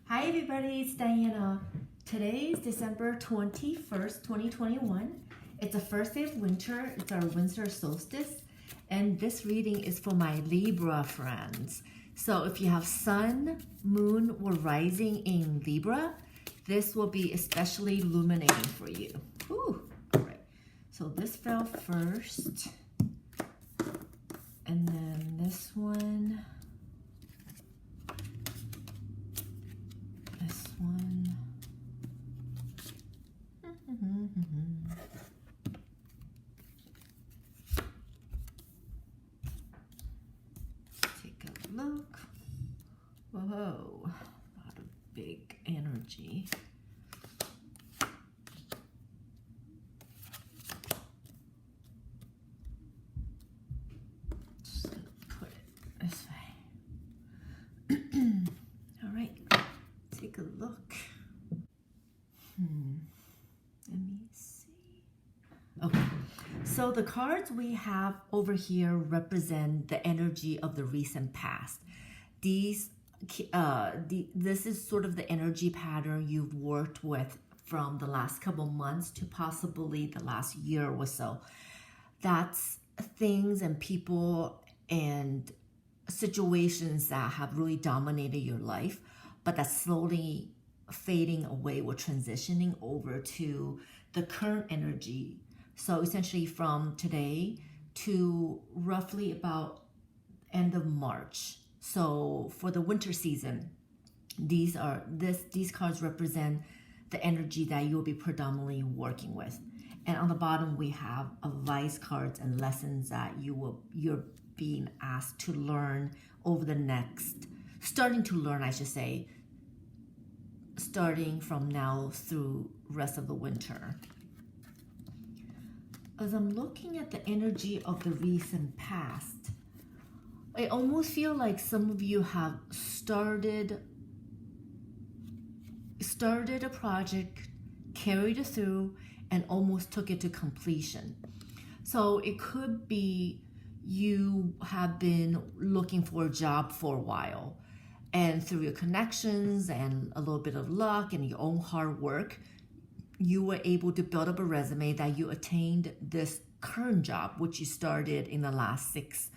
Hi everybody, it's Diana. Today is December 21st, 2021. It's the first day of winter. It's our winter solstice. And this reading is for my Libra friends. So if you have sun, moon, or rising in Libra, this will be especially illuminating for you. Ooh, all right. So this fell first. And then this one. This one. Take a look. Whoa, a lot of big energy. Just gonna put it this way. All right, take a look. Let me see. Okay, so the cards we have over here represent the energy of the recent past. This is sort of the energy pattern you've worked with from the last couple months to possibly the last year or so. That's things and people and situations that have really dominated your life, but that's slowly fading away or transitioning over to the current energy. So essentially from today to roughly about end of March. So for the winter season, these cards represent the energy that you'll be predominantly working with. And on the bottom we have advice cards and lessons that you're being asked to learn over the next, starting to learn, I should say, starting from now through rest of the winter. As I'm looking at the energy of the recent past, I almost feel like some of you have started a project, carried it through, and almost took it to completion. So it could be you have been looking for a job for a while, and through your connections and a little bit of luck and your own hard work, you were able to build up a resume that you attained this current job, which you started in the last 6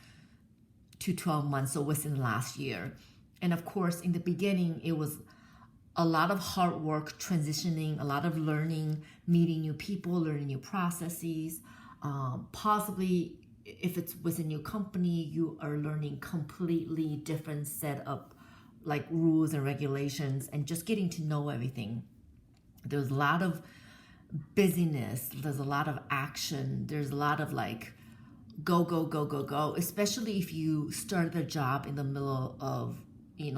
to 12 months, so within the last year. And of course, in the beginning, it was a lot of hard work, transitioning, a lot of learning, meeting new people, learning new processes. Possibly, if it's within your company, you are learning completely different set of like rules and regulations and just getting to know everything. There's a lot of busyness, there's a lot of action, there's a lot of like go, go, go, go, go, especially if you started a job in the middle of,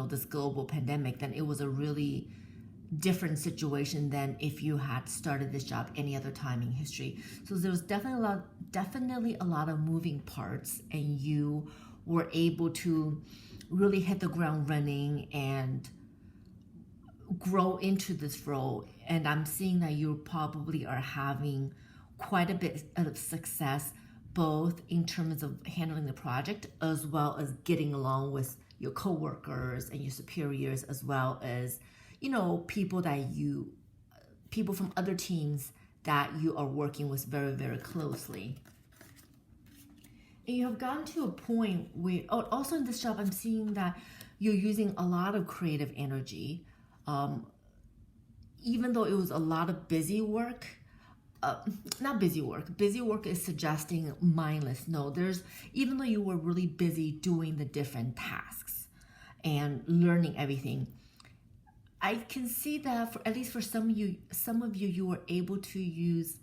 this global pandemic. Then it was a really different situation than if you had started this job any other time in history. So there was definitely a lot of moving parts, and you were able to really hit the ground running and grow into this role. And I'm seeing that you probably are having quite a bit of success, both in terms of handling the project as well as getting along with your coworkers and your superiors, as well as people from other teams that you are working with very, very closely. And you have gotten to a point where, also in this job, I'm seeing that you're using a lot of creative energy. Even though it was a lot of busy work, busy work is suggesting mindless. No, even though you were really busy doing the different tasks and learning everything, I can see that at least for some of you, you were able to use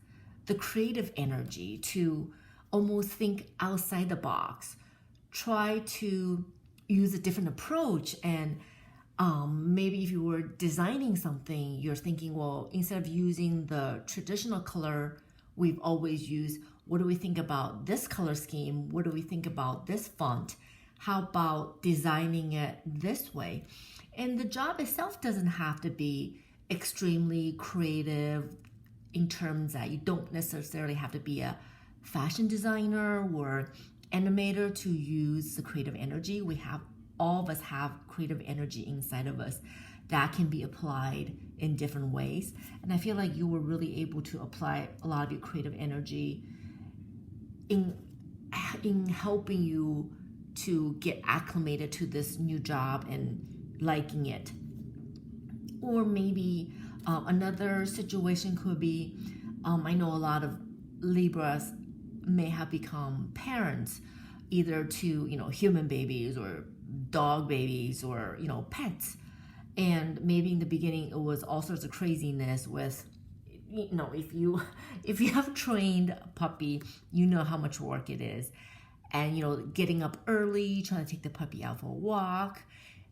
the creative energy to almost think outside the box, try to use a different approach. And maybe if you were designing something, you're thinking, well, instead of using the traditional color we've always used, what do we think about this color scheme? What do we think about this font? How about designing it this way? And the job itself doesn't have to be extremely creative in terms that you don't necessarily have to be a fashion designer or animator to use the creative energy. We have all of us have creative energy inside of us that can be applied in different ways. And I feel like you were really able to apply a lot of your creative energy in helping you to get acclimated to this new job and liking it. Or maybe another situation could be, I know a lot of Libras may have become parents, either to human babies or dog babies or pets. And maybe in the beginning it was all sorts of craziness with, if you have trained a puppy, you know how much work it is. And getting up early, trying to take the puppy out for a walk,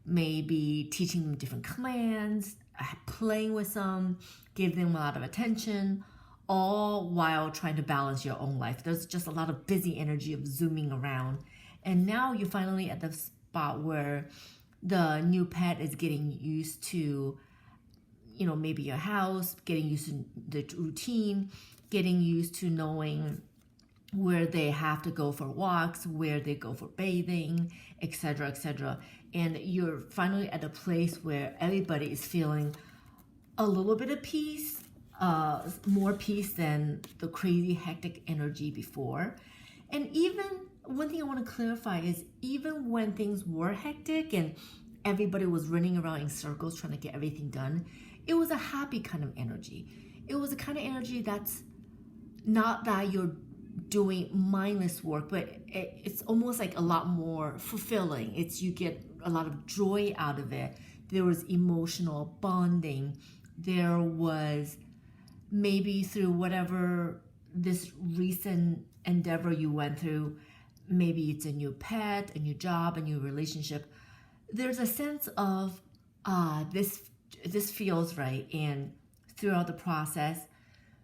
maybe teaching them different commands, playing with them, give them a lot of attention, all while trying to balance your own life. There's just a lot of busy energy of zooming around. And now you're finally at the spot where the new pet is getting used to, maybe your house, getting used to the routine, getting used to knowing where they have to go for walks, where they go for bathing, etc., etc. And you're finally at a place where everybody is feeling a little bit of peace, more peace than the crazy hectic energy before. And even one thing I want to clarify is, even when things were hectic and everybody was running around in circles trying to get everything done, it was a happy kind of energy. It was a kind of energy that's not that you're doing mindless work, but it's almost like a lot more fulfilling. You get a lot of joy out of it. There was emotional bonding. There was, maybe through whatever this recent endeavor you went through, maybe it's a new pet, a new job, a new relationship, there's a sense of this feels right. And throughout the process,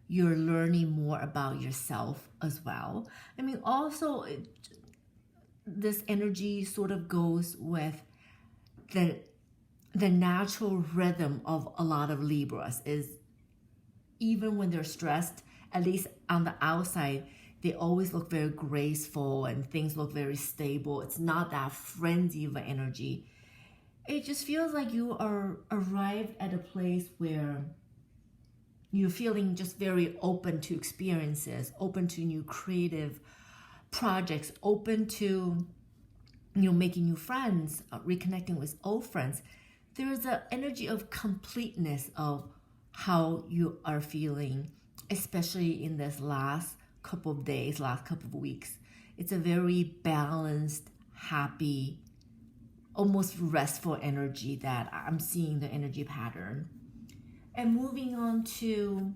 you're learning more about yourself as well. I mean, also, this energy sort of goes with the natural rhythm of a lot of Libras is, even when they're stressed, at least on the outside, they always look very graceful and things look very stable. It's not that frenzy of an energy. It just feels like you are arrived at a place where you're feeling just very open to experiences, open to new creative projects, open to making new friends, reconnecting with old friends. There's an energy of completeness of how you are feeling, especially in this last couple of days, last couple of weeks. It's a very balanced, happy, almost restful energy that I'm seeing the energy pattern. And moving on to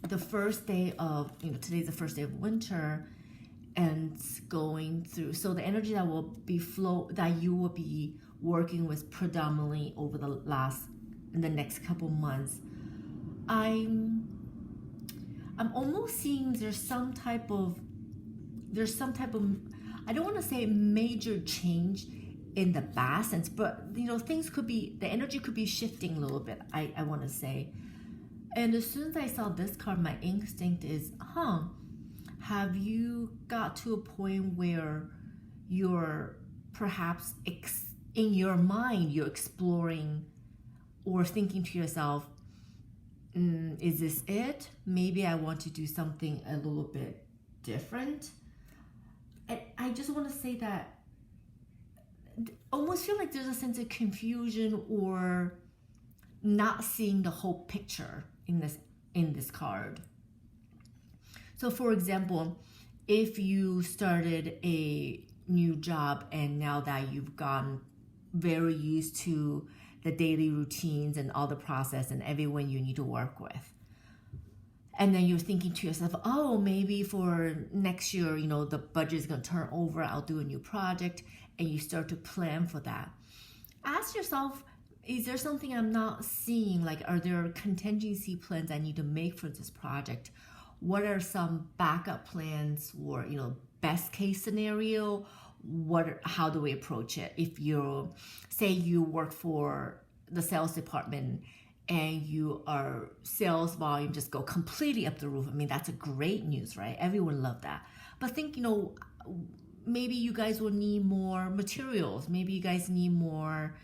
the first day of, today's the first day of winter, and going through, so the energy that will be that you will be working with predominantly over in the next couple months, I'm almost seeing there's some type of, I don't want to say major change in the bad sense, but things could be, the energy could be shifting a little bit, I want to say. And as soon as I saw this card, my instinct is, have you got to a point where you're perhaps in your mind, you're exploring or thinking to yourself, is this it? Maybe I want to do something a little bit different. And I just want to say that almost feel like there's a sense of confusion or not seeing the whole picture in this card. So for example, if you started a new job and now that you've gotten very used to the daily routines and all the process and everyone you need to work with, and then you're thinking to yourself, oh, maybe for next year, the budget is going to turn over, I'll do a new project, and you start to plan for that. Ask yourself, is there something I'm not seeing? Like, are there contingency plans I need to make for this project? What are some backup plans or, best case scenario? How do we approach it? If say you work for the sales department and your sales volume just go completely up the roof. I mean, that's a great news, right? Everyone loves that. But think, maybe you guys will need more materials. Maybe you guys need more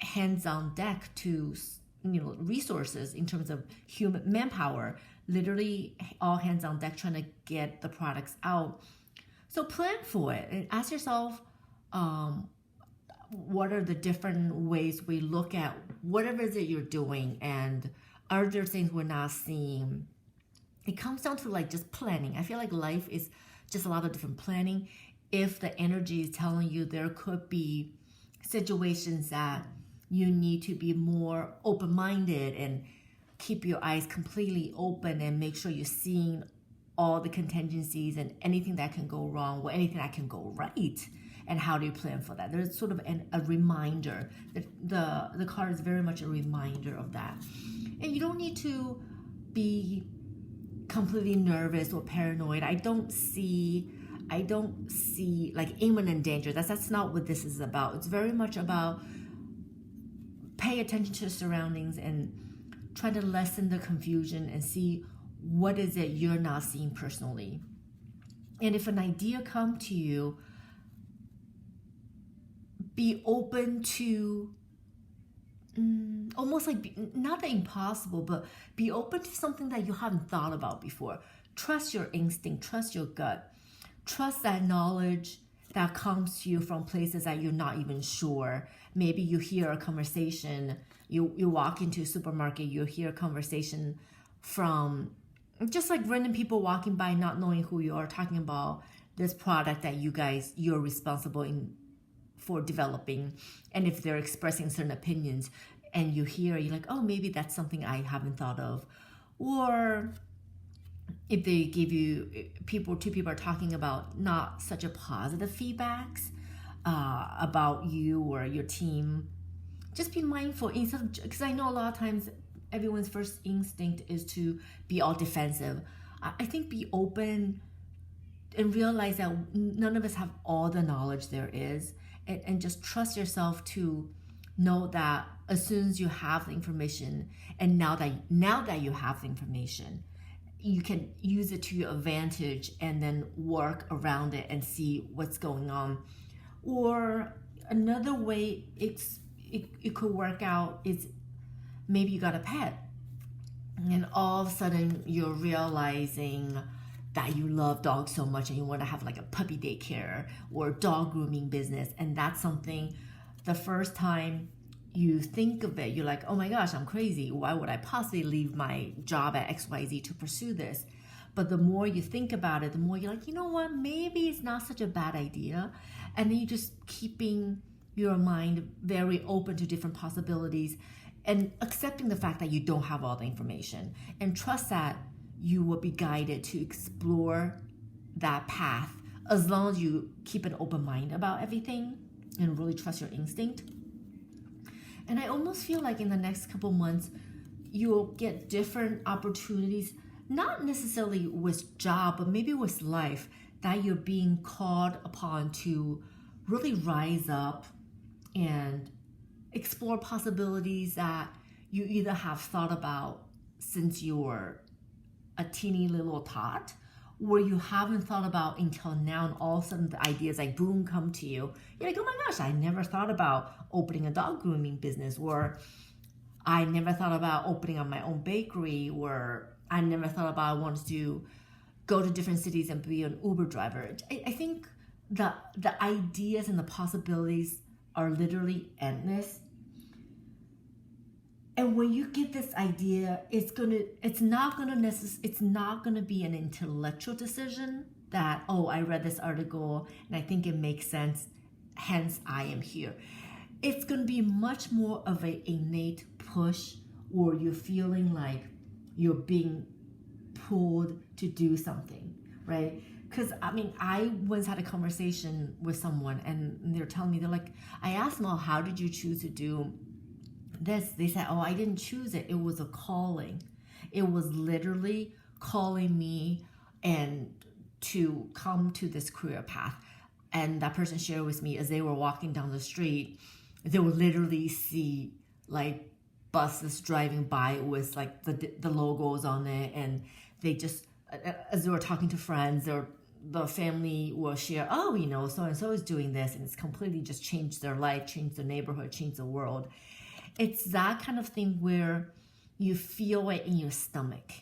hands on deck to, resources in terms of human manpower. Literally all hands on deck trying to get the products out. So plan for it and ask yourself, what are the different ways we look at whatever it is that you're doing, and are there things we're not seeing? It comes down to like just planning. I feel like life is just a lot of different planning. If the energy is telling you there could be situations that you need to be more open-minded and keep your eyes completely open and make sure you're seeing all the contingencies and anything that can go wrong or anything that can go right, and how do you plan for that? There's sort of a reminder. The card is very much a reminder of that. And you don't need to be completely nervous or paranoid. I don't see like imminent danger. That's not what this is about. It's very much about pay attention to the surroundings and try to lessen the confusion and see what is it you're not seeing personally. And if an idea comes to you, be open to almost like not the impossible, but be open to something that you haven't thought about before. Trust your instinct, trust your gut, trust that knowledge that comes to you from places that you're not even sure. Maybe you hear a conversation, you walk into a supermarket, you hear a conversation from just like random people walking by, not knowing who you are, talking about this product that you're responsible for developing. And if they're expressing certain opinions and you're like, oh, maybe that's something I haven't thought of. Or if they give you two people are talking about not such a positive feedbacks about you or your team, just be mindful, because I know a lot of times everyone's first instinct is to be all defensive. I think be open and realize that none of us have all the knowledge there is, and just trust yourself to know that as soon as you have the information, and now that you have the information, you can use it to your advantage and then work around it and see what's going on. Or another way it could work out is maybe you got a pet and all of a sudden you're realizing that you love dogs so much and you want to have like a puppy daycare or dog grooming business. And that's something, the first time you think of it, you're like, oh my gosh, I'm crazy. Why would I possibly leave my job at XYZ to pursue this? But the more you think about it, the more you're like, you know what, maybe it's not such a bad idea. And then you're just keeping your mind very open to different possibilities and accepting the fact that you don't have all the information, and trust that you will be guided to explore that path as long as you keep an open mind about everything and really trust your instinct. And I almost feel like in the next couple months, you'll get different opportunities, not necessarily with job, but maybe with life, that you're being called upon to really rise up and explore possibilities that you either have thought about since you were a teeny little tot, or you haven't thought about until now, and all of a sudden the ideas like boom come to you. You're like, oh my gosh, I never thought about opening a dog grooming business, or I never thought about opening up my own bakery, or I never thought about I wanted to go to different cities and be an Uber driver. I think the ideas and the possibilities are literally endless. And when you get this idea, it's not gonna be an intellectual decision that, oh, I read this article and I think it makes sense, hence I am here. It's gonna be much more of an innate push, or you're feeling like you're being pulled to do something, right? Because I once had a conversation with someone and they're telling me, they're like, I asked them, oh, how did you choose to do this? They said, oh, I didn't choose it. It was a calling. It was literally calling me and to come to this career path. And that person shared with me, as they were walking down the street, they would literally see like buses driving by with like the logos on it, and they just, as they were talking to friends or the family will share, oh, you know, so and so is doing this, and it's completely just changed their life, changed their neighborhood, changed the world. It's that kind of thing where you feel it in your stomach.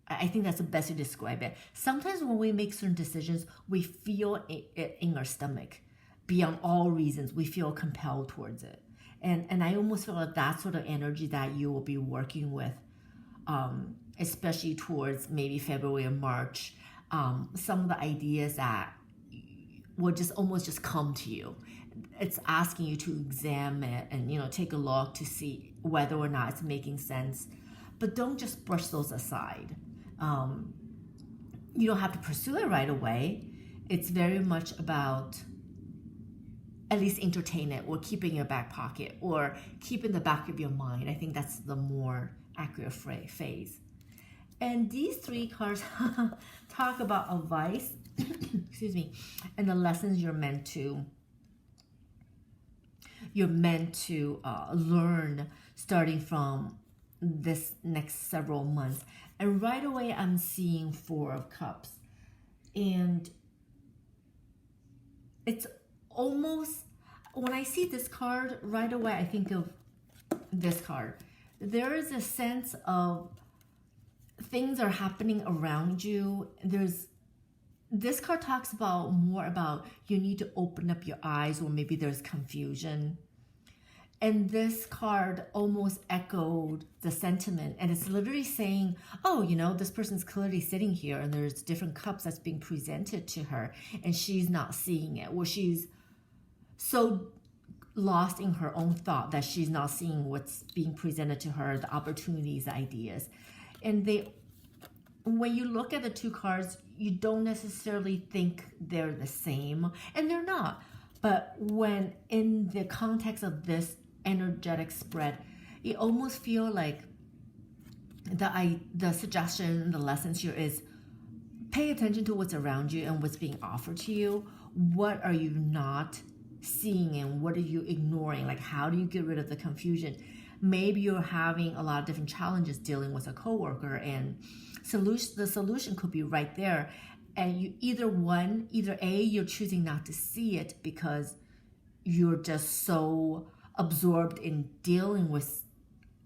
I think that's the best to describe it. Sometimes when we make certain decisions, we feel it in our stomach. Beyond all reasons, we feel compelled towards it. And I almost feel like that sort of energy that you will be working with, especially towards maybe February or March. Some of the ideas that will just almost just come to you. It's asking you to examine and, you know, take a look to see whether or not it's making sense. But don't just brush those aside. You don't have to pursue it right away. It's very much about at least entertain it, or keep it in your back pocket, or keep in the back of your mind. I think that's the more accurate phrase. And these three cards talk about advice, excuse me, and the lessons you're meant to learn starting from this next several months. And right away, I'm seeing Four of Cups, and it's almost, when I see this card, right away I think of this card. There is a sense of things are happening around you. This card talks about more about you need to open up your eyes, or maybe there's confusion. And this card almost echoed the sentiment, and it's literally saying, oh, you know, this person's clearly sitting here and there's different cups that's being presented to her and she's not seeing it, or she's so lost in her own thought that she's not seeing what's being presented to her, the opportunities, the ideas. And when you look at the two cards, you don't necessarily think they're the same, and they're not. But when in the context of this energetic spread, you almost feel like the suggestion, the lessons here is pay attention to what's around you and what's being offered to you. What are you not seeing, and what are you ignoring? Like, how do you get rid of the confusion? Maybe you're having a lot of different challenges dealing with a coworker, and the solution could be right there. And you either A, you're choosing not to see it because you're just so absorbed in dealing with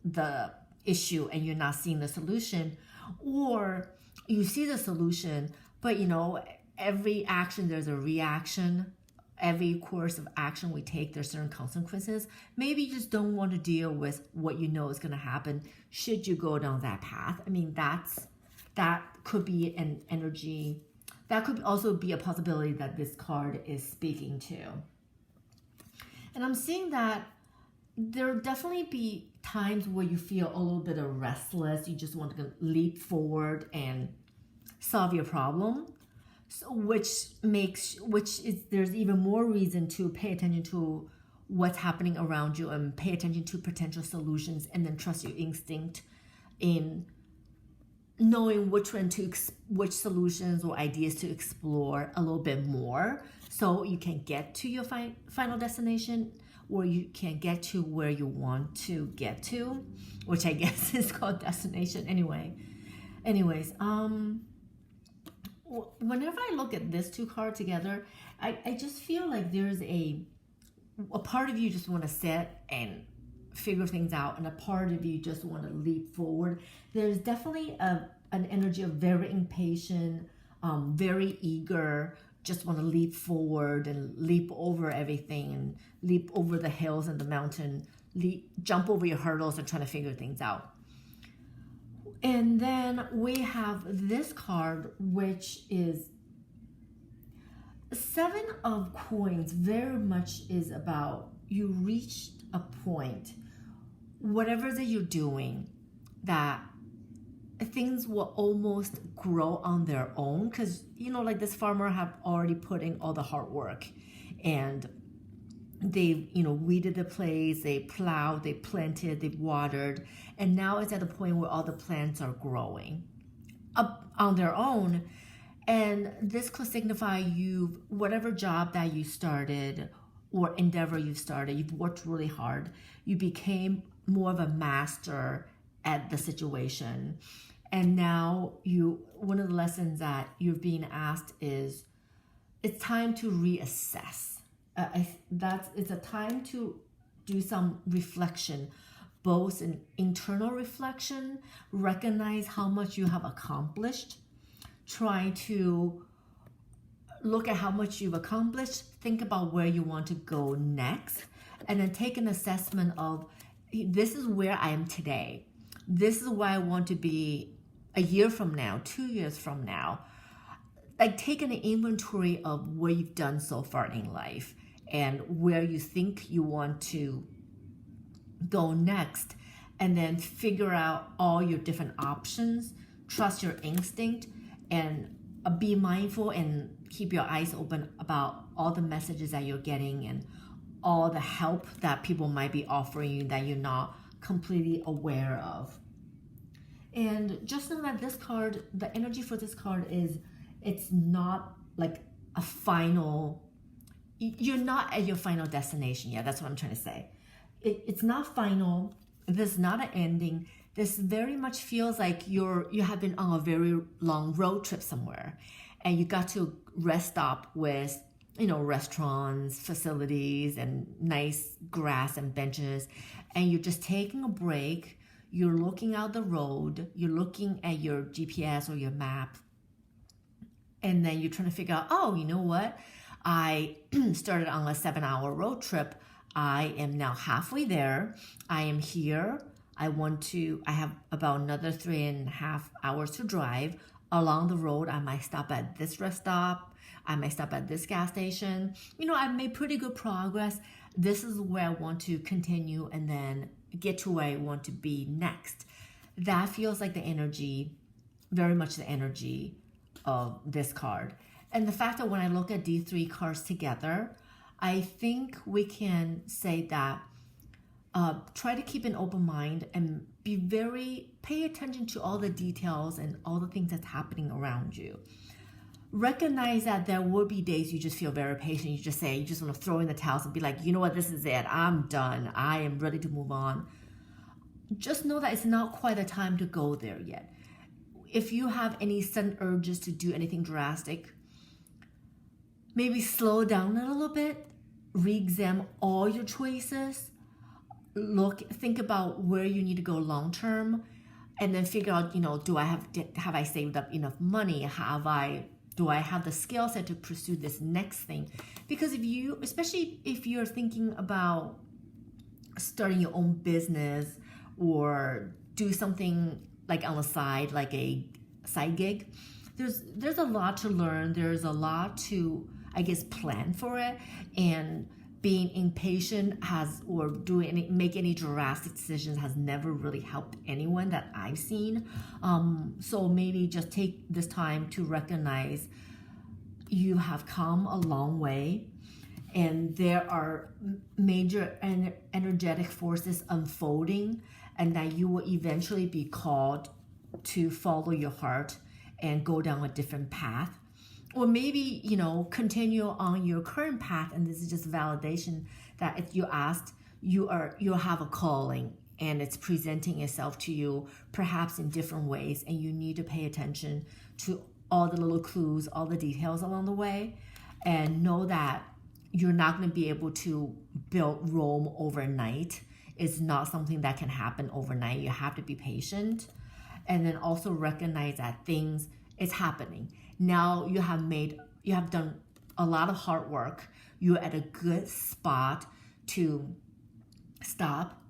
the issue and you're not seeing the solution, or you see the solution, but you know, every action there's a reaction. Every course of action we take, there's certain consequences. Maybe you just don't want to deal with what you know is going to happen should you go down that path. I mean, that could be an energy. That could also be a possibility that this card is speaking to. And I'm seeing that there'll definitely be times where you feel a little bit of restless. You just want to leap forward and solve your problem. So there's even more reason to pay attention to what's happening around you and pay attention to potential solutions, and then trust your instinct in knowing which solutions or ideas to explore a little bit more, so you can get to your final destination, or you can get to where you want to get to, which I guess is called destination anyway. Anyways, whenever I look at these two cards together, I just feel like there's a part of you just want to sit and figure things out, and a part of you just want to leap forward. There's definitely an energy of very impatient, very eager, just want to leap forward and leap over everything and leap over the hills and the mountain, jump over your hurdles and trying to figure things out. And then we have this card, which is Seven of Coins. Very much is about you reached a point, whatever that you're doing, that things will almost grow on their own, because you know, like this farmer have already put in all the hard work, and they've weeded the place, they plowed, they planted, they've watered, and now it's at the point where all the plants are growing up on their own. And this could signify whatever job that you started or endeavor you started, you've worked really hard, you became more of a master at the situation, And now one of the lessons that you're being asked is it's time to reassess. It's a time to do some reflection, both an internal reflection, recognize how much you have accomplished, try to look at how much you've accomplished, think about where you want to go next, and then take an assessment of this is where I am today. This is where I want to be a year from now, 2 years from now. Like taking an inventory of what you've done so far in life and where you think you want to go next, and then figure out all your different options, trust your instinct, and be mindful and keep your eyes open about all the messages that you're getting and all the help that people might be offering you that you're not completely aware of. And just know that this card, the energy for this card is, it's not like a final, you're not at your final destination yet. That's what I'm trying to say. It's not final. This is not an ending. This very much feels like you have been on a very long road trip somewhere, and you got to rest stop with, restaurants, facilities, and nice grass and benches, and you're just taking a break. You're looking out the road. You're looking at your GPS or your map, and then you're trying to figure out, oh, you know what? I started on a 7-hour road trip. I am now halfway there. I am here. I have about another 3.5 hours to drive. Along the road, I might stop at this rest stop. I might stop at this gas station. I've made pretty good progress. This is where I want to continue and then get to where I want to be next. That feels like the energy, very much the energy of this card. And the fact that when I look at these 3 cards together, I think we can say that try to keep an open mind and pay attention to all the details and all the things that's happening around you. Recognize that there will be days you just feel very patient. You just want to throw in the towels and be like, you know what, this is it. I'm done. I am ready to move on. Just know that it's not quite the time to go there yet. If you have any sudden urges to do anything drastic, maybe slow down a little bit, re-examine all your choices, think about where you need to go long term, and then figure out, have I saved up enough money? Do I have the skill set to pursue this next thing? Because especially if you're thinking about starting your own business or do something like on the side, like a side gig, there's a lot to learn. There's a lot to, plan for it, and being impatient make any drastic decisions has never really helped anyone that I've seen. So maybe just take this time to recognize you have come a long way, and there are major energetic forces unfolding, and that you will eventually be called to follow your heart and go down a different path. Or maybe, continue on your current path, and this is just validation that if you asked, you have a calling, and it's presenting itself to you perhaps in different ways, and you need to pay attention to all the little clues, all the details along the way, and know that you're not going to be able to build Rome overnight. It's not something that can happen overnight. You have to be patient, and then also recognize that it's happening. Now you have done a lot of hard work. You're at a good spot to stop,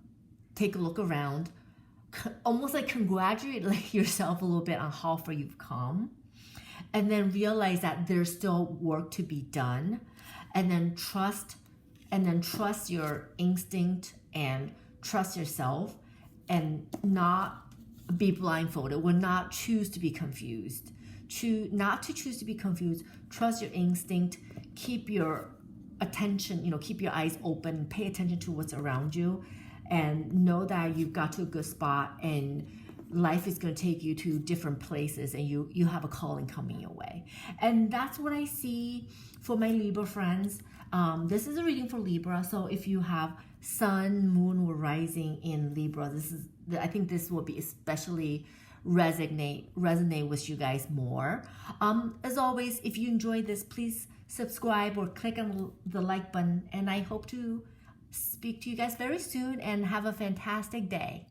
take a look around, almost like congratulate yourself a little bit on how far you've come, and then realize that there's still work to be done, and then trust your instinct and trust yourself, and not be blindfolded. Will not choose to be confused. Not to choose to be confused. Trust your instinct. Keep your attention, keep your eyes open. Pay attention to what's around you, and know that you've got to a good spot, and life is going to take you to different places, and you have a calling coming your way. And that's what I see for my Libra friends. This is a reading for Libra, so if you have Sun, Moon, or Rising in Libra, I think this will be especially resonate with you guys more. As always, if you enjoyed this, please subscribe or click on the like button, and I hope to speak to you guys very soon, and have a fantastic day.